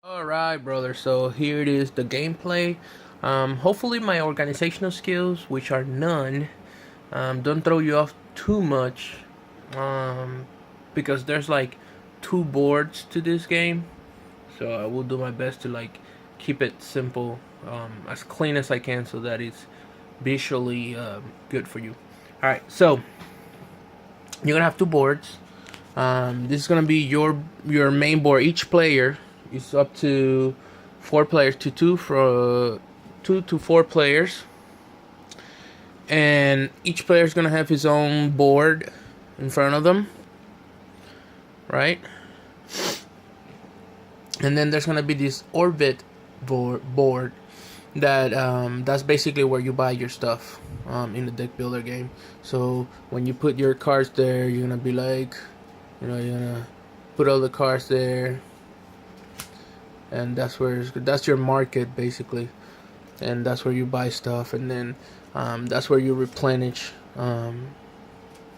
Alright, brother, so here it is, the gameplay. Hopefully my organizational skills, which are none, don't throw you off too much, um, because there's like two boards to this game, so I will do my best to like keep it simple, as clean as I can, so that it's visually good for you. Alright, so you're gonna have two boards. This is gonna be your main board. Each player is up to four players to two to four players, and each player is gonna have his own board in front of them, right? And then there's gonna be this orbit board that that's basically where you buy your stuff in the deck builder game. So when you put your cards there, you're gonna be like, you're gonna put all the cards there, and that's your market basically, and that's where you buy stuff, and then that's where you replenish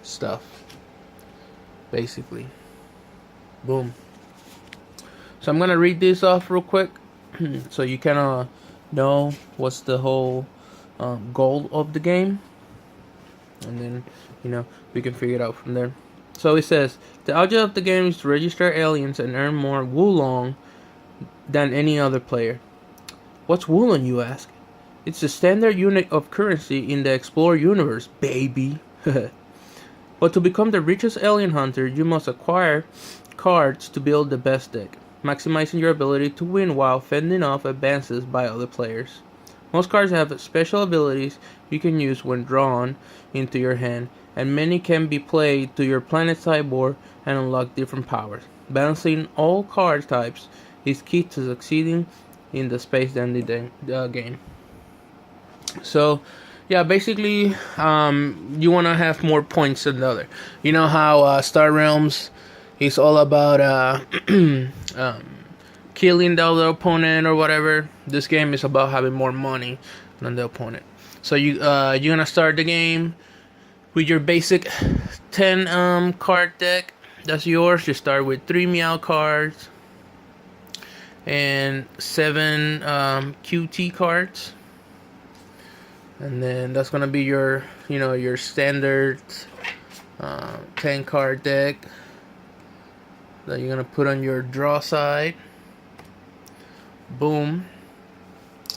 stuff basically. Boom. So I'm gonna read this off real quick so you kind of know what's the whole goal of the game, and then we can figure it out from there. So it says the object of the game is to register aliens and earn more Wulong than any other player. What's Wulong, you ask? It's the standard unit of currency in the Explorer universe, baby. But to become the richest alien hunter, you must acquire cards to build the best deck, maximizing your ability to win while fending off advances by other players. Most cards have special abilities you can use when drawn into your hand, and many can be played to your planet sideboard and unlock different powers. Balancing all card types is key to succeeding in the Space Dandy game. So, yeah, basically, you want to have more points than the other. You know how Star Realms is all about killing the other opponent or whatever. This game is about having more money than the opponent. So you're gonna start the game with your basic 10 card deck. That's yours. You start with 3 Meow cards and 7 QT cards, and then that's gonna be your your standard 10 card deck that you're gonna put on your draw side. Boom.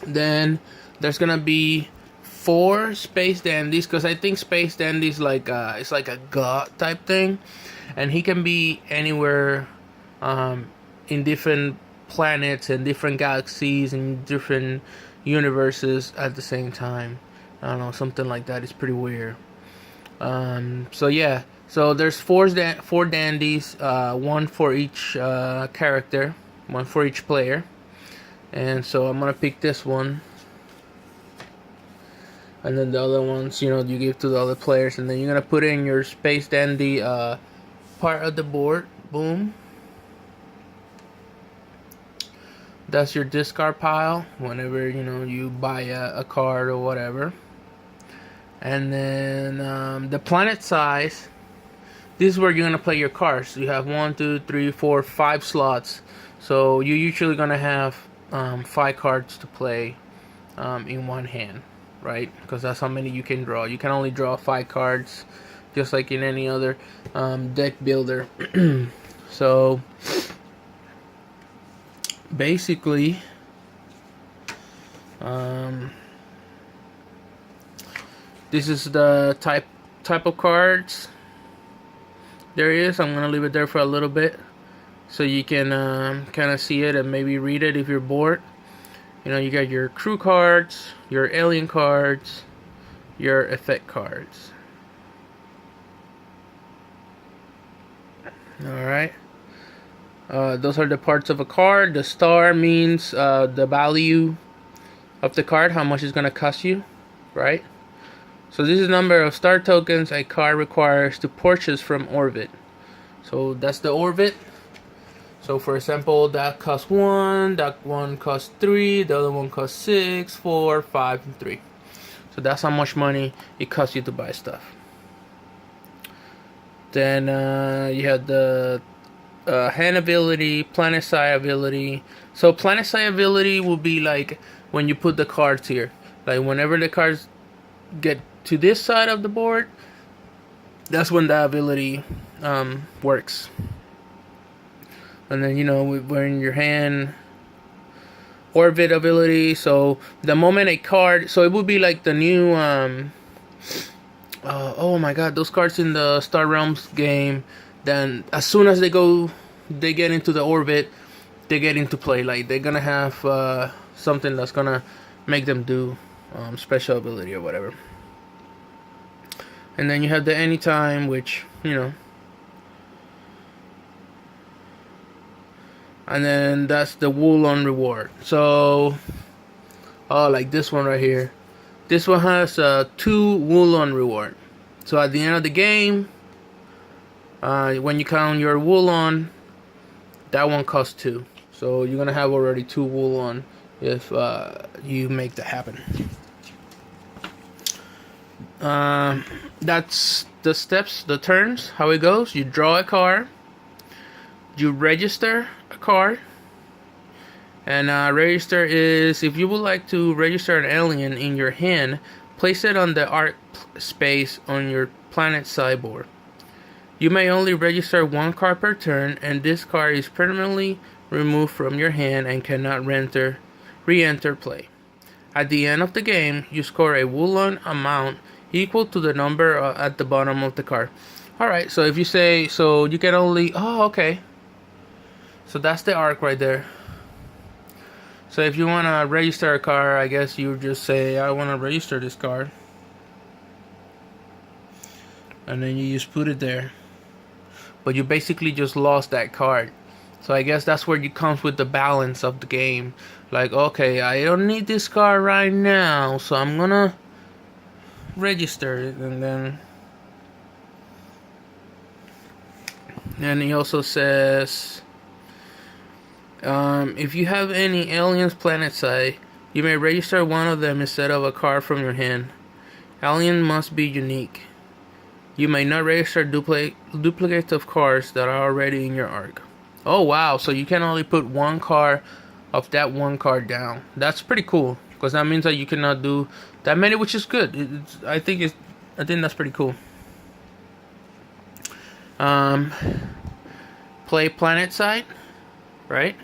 Then there's gonna be 4 Space Dandies, because I think Space Dandies it's like a god type thing, and he can be anywhere in different planets and different galaxies and different universes at the same time. I don't know, something like that is pretty weird. So yeah, so there's four dandies, one for each character, one for each player, and so I'm gonna pick this one, and then the other ones, you give to the other players, and then you're gonna put in your Space Dandy part of the board. Boom. That's your discard pile whenever you buy a card or whatever. And then the planet size, this is where you're gonna play your cards. You have 1, 2, 3, 4, 5 slots, so you're usually gonna have 5 cards to play in one hand, right? Because that's how many you can draw. You can only draw 5 cards, just like in any other deck builder. So basically, this is the type of cards there is. I'm gonna leave it there for a little bit so you can kind of see it and maybe read it if you're bored. You got your crew cards, your alien cards, your effect cards. Alright. Those are the parts of a card. The star means the value of the card, how much it's going to cost you, right? So this is the number of star tokens a card requires to purchase from Orbit. So that's the Orbit. So for example, that costs 1, that one costs 3, the other one costs 6, 4, 5, and 3. So that's how much money it costs you to buy stuff. Then you have the hand ability, planet side ability. So planet side ability will be like when you put the cards here. Like whenever the cards get to this side of the board, that's when that ability works. And then we're in your hand orbit ability. So the moment a card, so it would be like the new oh my god, those cards in the Star Realms game. Then as soon as they get into the orbit, they get into play. Like they're gonna have something that's gonna make them do special ability or whatever. And then you have the anytime, which and then that's the wool on reward. So like this one right here, this one has 2 wool on reward. So at the end of the game, when you count your wool on, that one costs 2. So you're gonna have already 2 wool on if you make that happen. That's the steps, the turns, how it goes. You draw a card, you register a card, and register is if you would like to register an alien in your hand, place it on the arc space on your planet sideboard. You may only register 1 card per turn, and this card is permanently removed from your hand and cannot re-enter play. At the end of the game, you score a Wulon amount equal to the number at the bottom of the card. Alright, so if you say, so you can only, oh okay. So that's the arc right there. So if you want to register a card, I guess you just say, I want to register this card. And then you just put it there. But you basically just lost that card. So I guess that's where it comes with the balance of the game. Like, okay, I don't need this card right now, so I'm gonna register it. And then he also says, if you have any aliens planet side, you may register one of them instead of a card from your hand. Alien must be unique. You may not register duplicates of cards that are already in your arc. Oh wow, so you can only put 1 card of that 1 card down. That's pretty cool, because that means that you cannot do that many, which is good. I think that's pretty cool. Play planet side, right?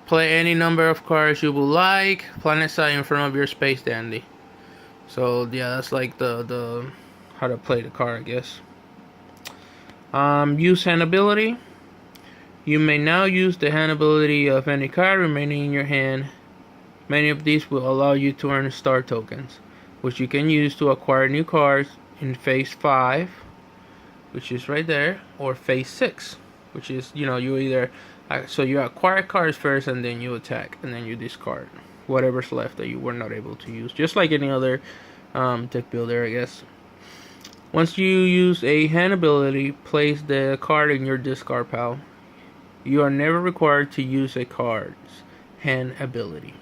Play any number of cards you would like. Planet side in front of your space dandy. So yeah, that's like the how to play the card, I guess. Use hand ability. You may now use the hand ability of any card remaining in your hand. Many of these will allow you to earn star tokens, which you can use to acquire new cards in phase 5, which is right there, or phase 6, which is, you either, so you acquire cards first and then you attack and then you discard whatever's left that you were not able to use, just like any other deck builder, I guess. Once you use a hand ability, place the card in your discard pile. You are never required to use a card's hand ability.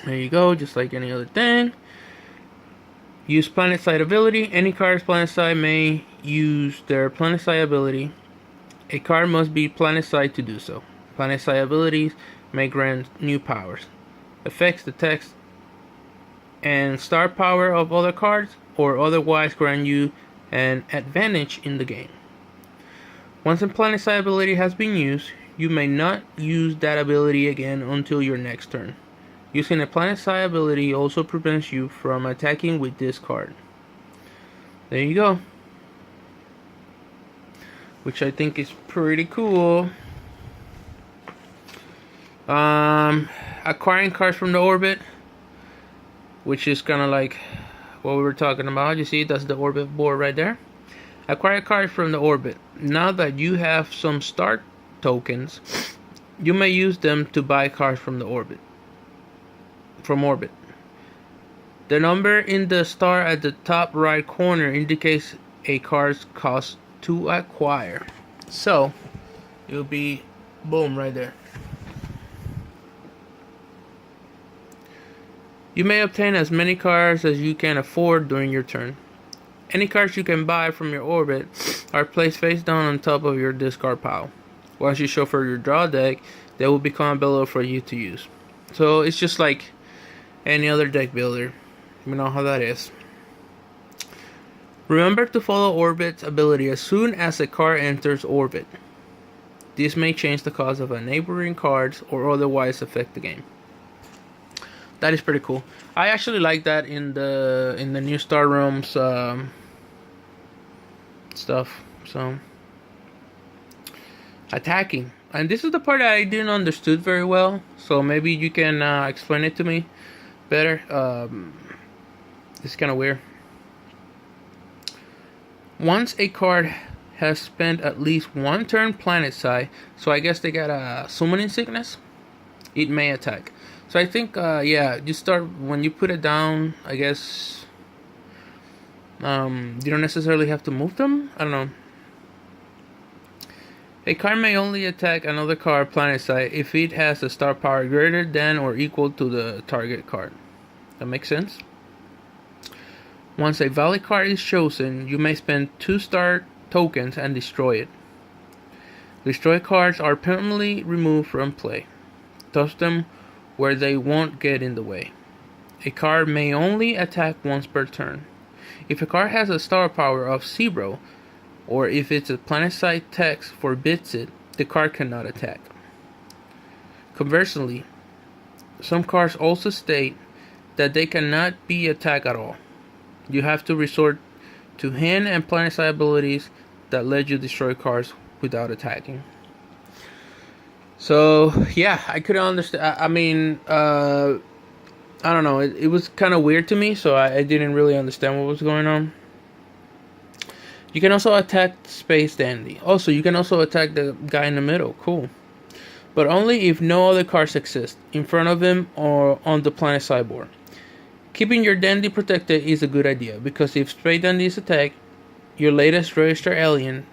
There you go, just like any other thing. Use planet side ability. Any card's planet side may use their planet side ability. A card must be planet side to do so. Planet side abilities may grant new powers, affects the text and star power of other cards, or otherwise grant you an advantage in the game. Once a planet side ability has been used, you may not use that ability again until your next turn. Using a planet side ability also prevents you from attacking with this card. There you go. Which I think is pretty cool. Acquiring cards from the orbit, which is kind of like what we were talking about. You see, that's the orbit board right there. Acquire cards from the orbit. Now that you have some start tokens, you may use them to buy cards from the orbit. The number in the star at the top right corner indicates a card's cost to acquire. So it'll be boom right there. You may obtain as many cards as you can afford during your turn. Any cards you can buy from your orbit are placed face down on top of your discard pile. Once you shuffle your draw deck, they will become available for you to use. So it's just like any other deck builder. You know how that is. Remember to follow Orbit's ability as soon as a card enters orbit. This may change the cost of a neighboring cards or otherwise affect the game. That is pretty cool. I actually like that in the new Star Realms stuff. So attacking, and this is the part that I didn't understood very well. So maybe you can explain it to me better. It's kind of weird. Once a card has spent at least one turn planet side, so I guess they got a summoning sickness, it may attack. So I think, yeah, you start when you put it down. I guess you don't necessarily have to move them. I don't know. A card may only attack another card planet side if it has a star power greater than or equal to the target card. That makes sense. Once a valid card is chosen, you may spend 2 star tokens and destroy it. Destroyed cards are permanently removed from play. Toss them where they won't get in the way. A card may only attack once per turn. If a card has a star power of 0, or if its planet-side text forbids it, the card cannot attack. Conversely, some cards also state that they cannot be attacked at all. You have to resort to hand and planet-side abilities that let you destroy cards without attacking. So, yeah, I couldn't understand. I mean, I don't know. It was kind of weird to me, so I didn't really understand what was going on. You can also attack Space Dandy. Also, you can also attack the guy in the middle. Cool. But only if no other cards exist in front of him or on the planet sideboard. Keeping your Dandy protected is a good idea, because if Space Dandy is attacked, your latest registered alien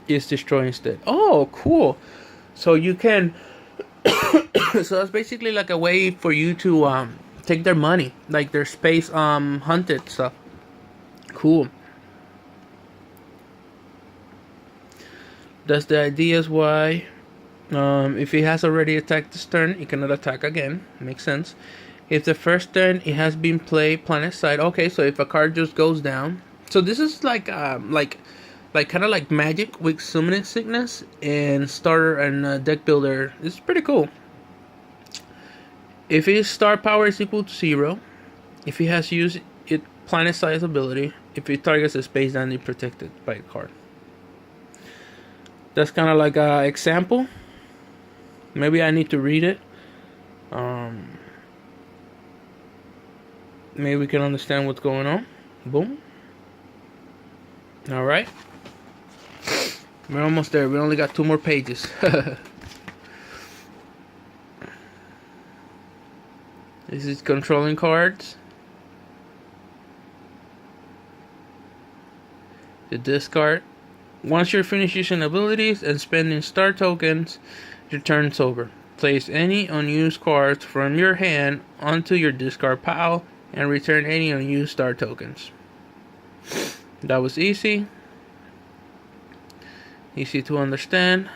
is destroyed instead. Oh, cool. So you can... so that's basically like a way for you to take their money. Like their space hunted stuff. Cool. That's the idea is why if it has already attacked this turn, it cannot attack again. Makes sense. If the first turn it has been played planet side, okay, so if a card just goes down. So this is like kind of like Magic with Summoning Sickness and Starter and Deck Builder. It's pretty cool. If his star power is equal to 0, if he has used it planet size ability, if it targets a space dandy protected by a card. That's kind of like an example. Maybe I need to read it. Maybe we can understand what's going on. Boom. Alright. We're almost there. We only got 2 more pages. This is controlling cards. The discard. Once you're finished using abilities and spending star tokens, your turn's over. Place any unused cards from your hand onto your discard pile and return any unused star tokens. That was easy. Easy to understand.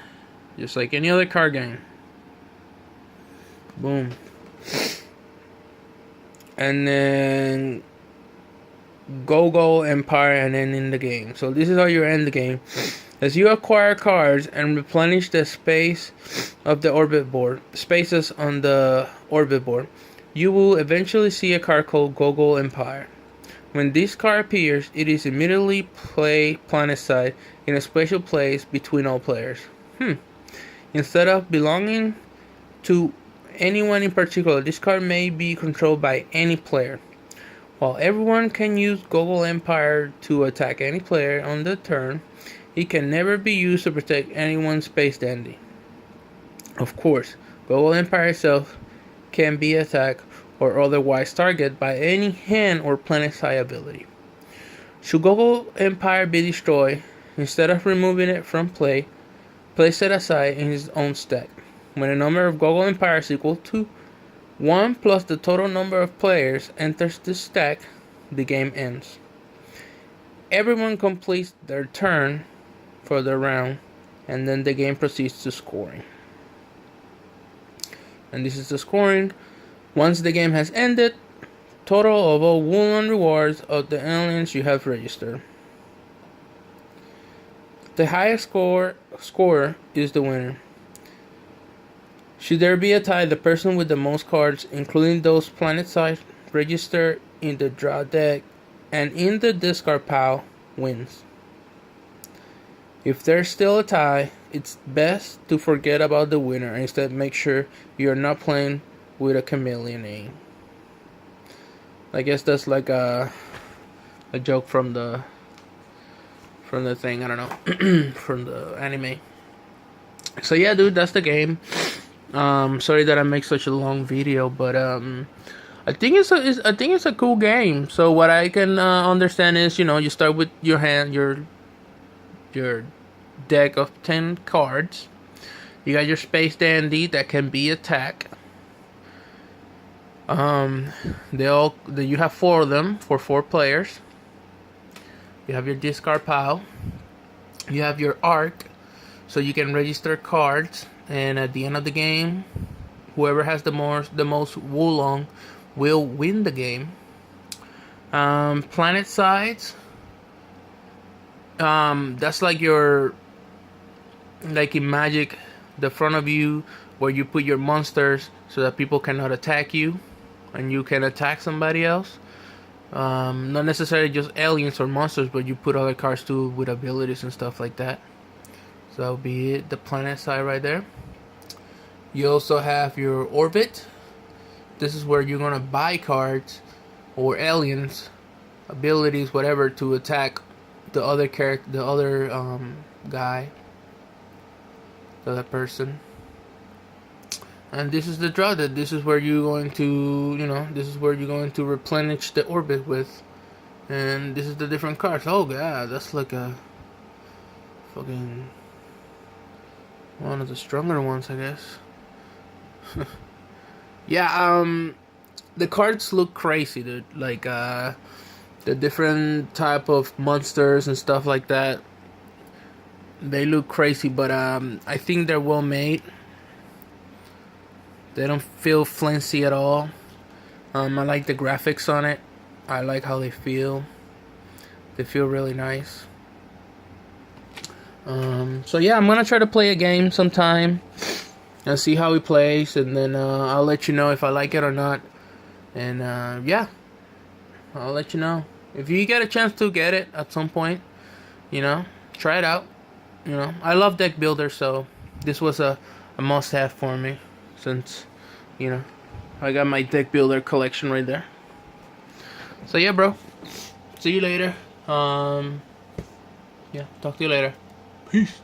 Just like any other card game. Boom. And then Go Empire and then in the game. So this is how you end the game. As you acquire cards and replenish the space of the orbit board, spaces on the orbit board, you will eventually see a card called Go Empire. When this card appears, it is immediately played planet side in a special place between all players. Instead of belonging to anyone in particular, this card may be controlled by any player. While everyone can use Go Empire to attack any player on the turn, it can never be used to protect anyone's space dandy. Of course, Go Empire itself can be attacked or otherwise targeted by any hand or planet side ability. Should Go Empire be destroyed, instead of removing it from play, place it aside in his own stack. When the number of Go Empire is equal to 1 plus the total number of players enters the stack, the game ends. Everyone completes their turn for the round, and then the game proceeds to scoring. And this is the scoring. Once the game has ended, total of all woolen rewards of the aliens you have registered. The highest scorer is the winner. Should there be a tie, the person with the most cards, including those planet-side, registered in the draw deck and in the discard pile, wins. If there's still a tie, it's best to forget about the winner and instead make sure you're not playing with a chameleon name. I guess that's like a joke from the thing, I don't know, from the anime. So yeah, dude, that's the game. Sorry that I make such a long video, but I think it's a cool game. So what I can understand is, you start with your deck of 10 cards. You got your Space Dandy that can be attack. You have 4 of them for 4 players. You have your discard pile. You have your arc, so you can register cards. And at the end of the game, whoever has the most Wulong will win the game. Planet sides. That's like in Magic, the front of you where you put your monsters so that people cannot attack you, and you can attack somebody else. Not necessarily just aliens or monsters, but you put other cards too with abilities and stuff like that. So that'll be it, the planet side right there. You also have your orbit. This is where you're gonna buy cards or aliens, abilities, whatever, to attack the other character, the other guy, the other person. And this is the draw. That this is where you're going to, this is where you're going to replenish the orbit with. And this is the different cards. Oh god, that's like a fucking one of the stronger ones, I guess. Yeah, the cards look crazy, dude. Like the different type of monsters and stuff like that. They look crazy, but I think they're well made. They don't feel flimsy at all. I like the graphics on it. I like how they feel. They feel really nice. So yeah, I'm gonna try to play a game sometime and see how he plays, and then I'll let you know if I like it or not. And yeah, I'll let you know if you get a chance to get it at some point. Try it out. I love deck builder, so this was a must-have for me, since I got my deck builder collection right there. So yeah, bro, see you later. Yeah, talk to you later. Peace.